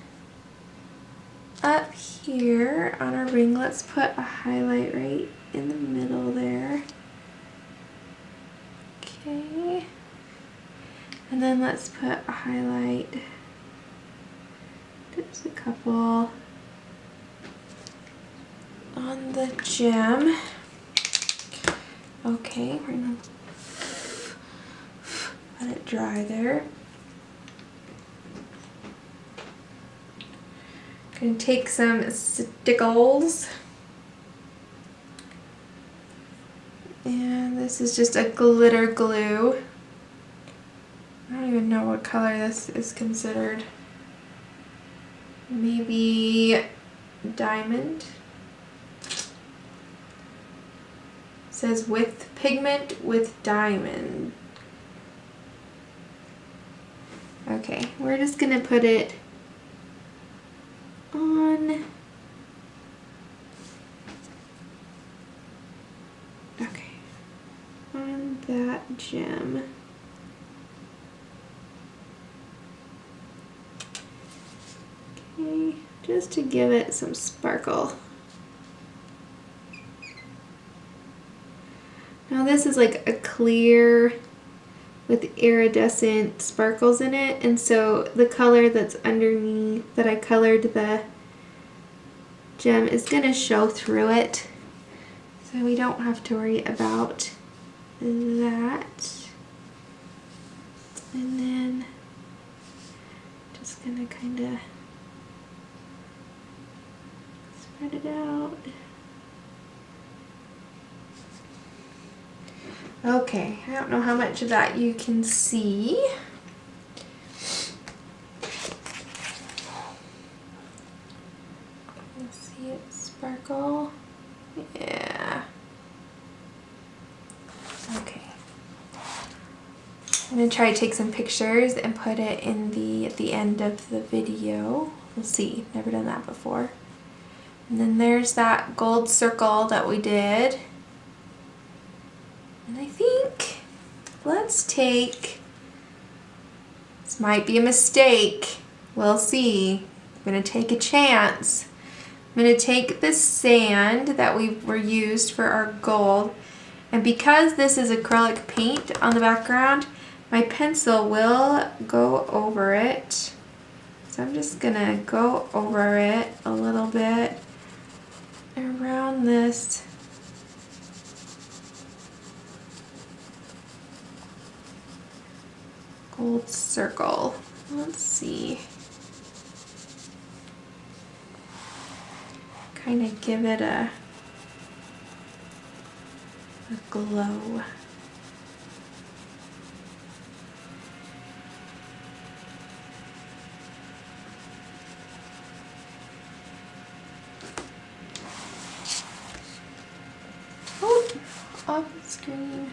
Speaker 1: up here on our ring, let's put a highlight right in the middle there. Okay, and then let's put a highlight, just a couple on the gem. Okay, we're gonna let it dry there. Gonna take some Stickles, and this is just a glitter glue. I don't even know what color this is considered. Maybe diamond. It says with pigment with diamond. Okay, we're just gonna put it on. Okay, on that gem. Okay, just to give it some sparkle. Now this is like a clear with iridescent sparkles in it, and so the color that's underneath that I colored the gem is going to show through it, so we don't have to worry about that. And then just going to kind of spread it out. Okay, I don't know how much of that you can see. Let's see it sparkle. Yeah. Okay. I'm gonna try to take some pictures and put it in at the end of the video. We'll see. Never done that before. And then there's that gold circle that we did. And I think, let's take, this might be a mistake, we'll see. I'm going to take a chance. I'm going to take the sand that we were used for our gold, and because this is acrylic paint on the background, my pencil will go over it. So I'm just going to go over it a little bit around this gold circle. Let's see. Kind of give it a glow. Oh, off the screen.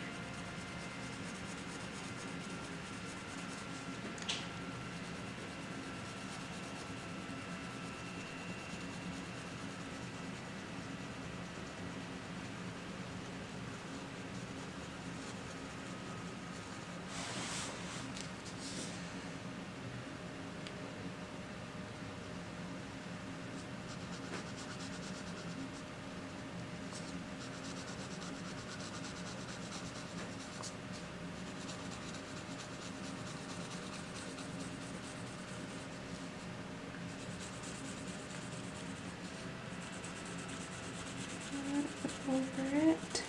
Speaker 1: Over it.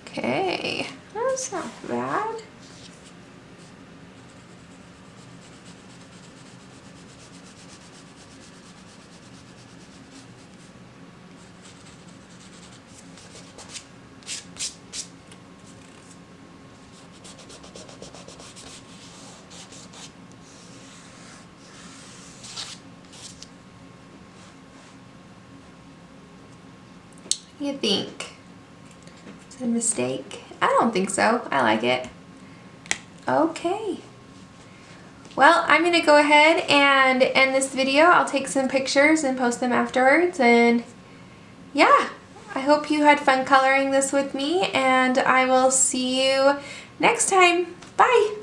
Speaker 1: Okay, that's not bad. What do you think? Is it a mistake? I don't think so. I like it. Okay. Well, I'm going to go ahead and end this video. I'll take some pictures and post them afterwards. And yeah, I hope you had fun coloring this with me, and I will see you next time. Bye!